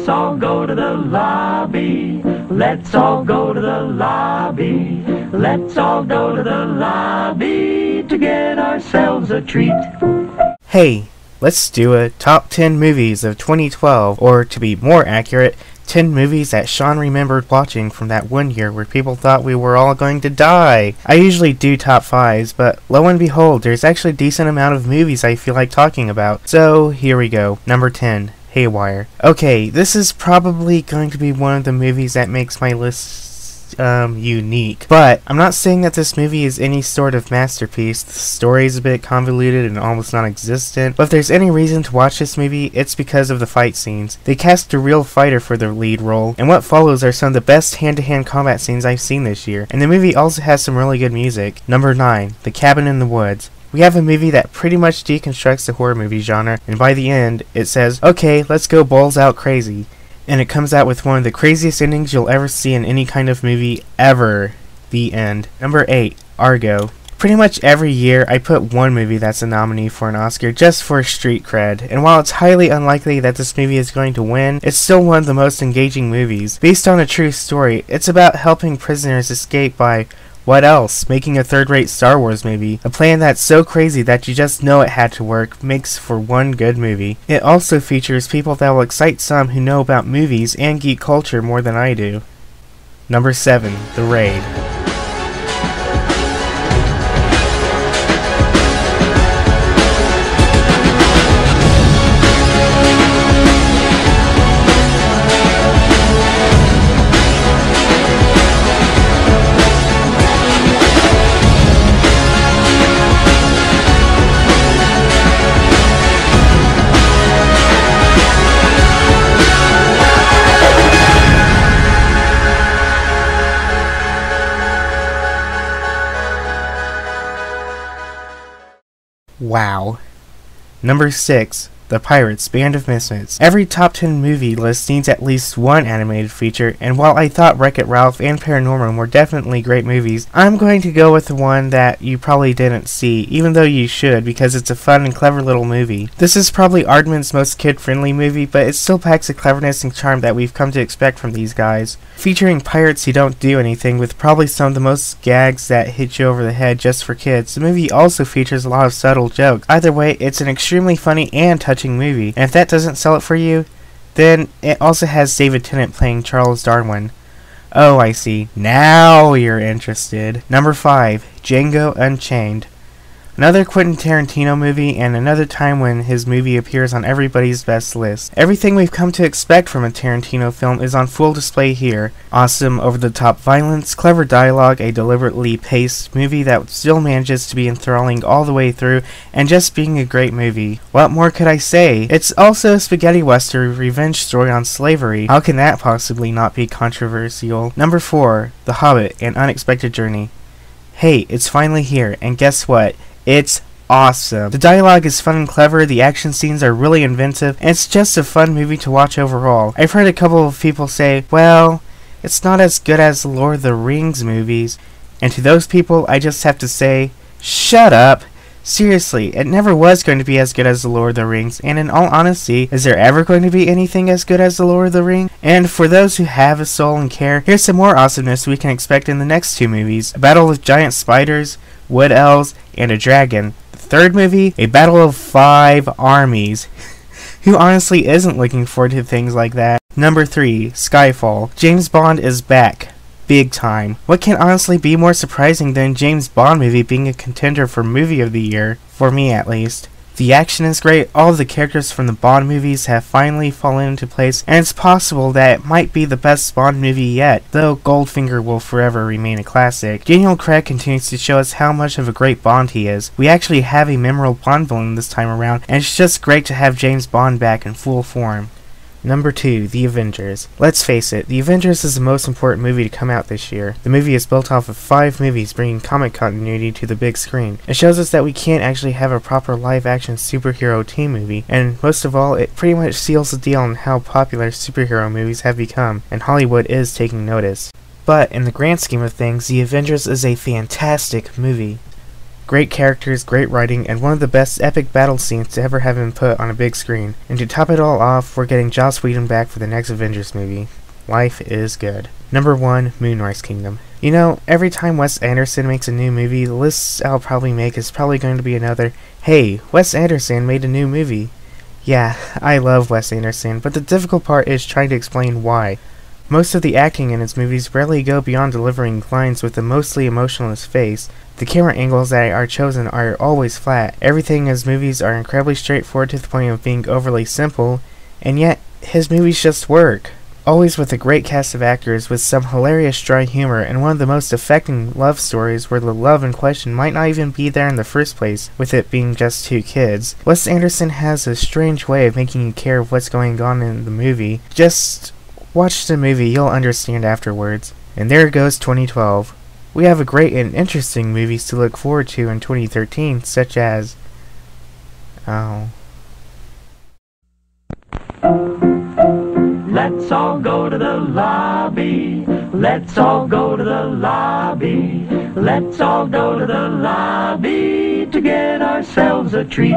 Let's all go to the lobby. Let's all go to the lobby. Let's all go to the lobby to get ourselves a treat. Hey, let's do a top 10 movies of 2012, or to be more accurate, 10 movies that Sean remembered watching from that one year where people thought we were all going to die. I usually do top 5s, but lo and behold, there's actually a decent amount of movies I feel like talking about. So, here we go. Number 10. Haywire. Okay, this is probably going to be one of the movies that makes my list unique, but I'm not saying that this movie is any sort of masterpiece. The story is a bit convoluted and almost non-existent, but if there's any reason to watch this movie, it's because of the fight scenes. They cast a real fighter for the lead role, and what follows are some of the best hand-to-hand combat scenes I've seen this year, and the movie also has some really good music. Number 9. The Cabin in the Woods. We have a movie that pretty much deconstructs the horror movie genre, and by the end, it says, okay, let's go balls out crazy. And it comes out with one of the craziest endings you'll ever see in any kind of movie ever. The end. Number 8. Argo. Pretty much every year, I put one movie that's a nominee for an Oscar just for street cred, and while it's highly unlikely that this movie is going to win, it's still one of the most engaging movies. Based on a true story, it's about helping prisoners escape by what else? Making a third-rate Star Wars movie. A plan that's so crazy that you just know it had to work makes for one good movie. It also features people that will excite some who know about movies and geek culture more than I do. Number 7. The Raid. Wow. Number 6. The Pirates, Band of Misfits. Every top 10 movie list needs at least one animated feature, and while I thought Wreck-It Ralph and Paranorman were definitely great movies, I'm going to go with the one that you probably didn't see, even though you should, because it's a fun and clever little movie. This is probably Aardman's most kid-friendly movie, but it still packs the cleverness and charm that we've come to expect from these guys. Featuring pirates who don't do anything, with probably some of the most gags that hit you over the head just for kids, the movie also features a lot of subtle jokes. Either way, it's an extremely funny and touching movie, and if that doesn't sell it for you, then it also has David Tennant playing Charles Darwin. Oh, I see. Now you're interested. Number 5. Django Unchained. Another Quentin Tarantino movie, and another time when his movie appears on everybody's best list. Everything we've come to expect from a Tarantino film is on full display here. Awesome, over-the-top violence, clever dialogue, a deliberately paced movie that still manages to be enthralling all the way through, and just being a great movie. What more could I say? It's also a spaghetti western revenge story on slavery. How can that possibly not be controversial? Number 4. The Hobbit, An Unexpected Journey. Hey, it's finally here, and guess what? It's awesome. The dialogue is fun and clever, the action scenes are really inventive, and it's just a fun movie to watch overall. I've heard a couple of people say, well, it's not as good as the Lord of the Rings movies, and to those people I just have to say, shut up. Seriously, it never was going to be as good as the Lord of the Rings, and in all honesty, is there ever going to be anything as good as the Lord of the Rings? And for those who have a soul and care, here's some more awesomeness we can expect in the next 2 movies. A battle with giant spiders, wood elves, and a dragon. The third movie, a battle of 5 armies. Who honestly isn't looking forward to things like that? Number 3, Skyfall. James Bond is back. Big time. What can honestly be more surprising than James Bond movie being a contender for movie of the year? For me at least. The action is great, all of the characters from the Bond movies have finally fallen into place, and it's possible that it might be the best Bond movie yet, though Goldfinger will forever remain a classic. Daniel Craig continues to show us how much of a great Bond he is. We actually have a memorable Bond villain this time around, and it's just great to have James Bond back in full form. Number 2, The Avengers. Let's face it, The Avengers is the most important movie to come out this year. The movie is built off of 5 movies bringing comic continuity to the big screen. It shows us that we can't actually have a proper live-action superhero team movie, and most of all, it pretty much seals the deal on how popular superhero movies have become, and Hollywood is taking notice. But in the grand scheme of things, The Avengers is a fantastic movie. Great characters, great writing, and one of the best epic battle scenes to ever have been put on a big screen. And to top it all off, we're getting Joss Whedon back for the next Avengers movie. Life is good. Number 1, Moonrise Kingdom. You know, every time Wes Anderson makes a new movie, the list I'll probably make is probably going to be another, hey, Wes Anderson made a new movie. Yeah, I love Wes Anderson, but the difficult part is trying to explain why. Most of the acting in his movies rarely go beyond delivering lines with a mostly emotionless face. The camera angles that are chosen are always flat. Everything in his movies are incredibly straightforward to the point of being overly simple, and yet his movies just work. Always with a great cast of actors with some hilarious dry humor and one of the most affecting love stories where the love in question might not even be there in the first place, with it being just two kids. Wes Anderson has a strange way of making you care of what's going on in the movie. Just watch the movie, you'll understand afterwards. And there goes 2012. We have a great and interesting movies to look forward to in 2013, such as... Let's all go to the lobby. Let's all go to the lobby. Let's all go to the lobby to get ourselves a treat.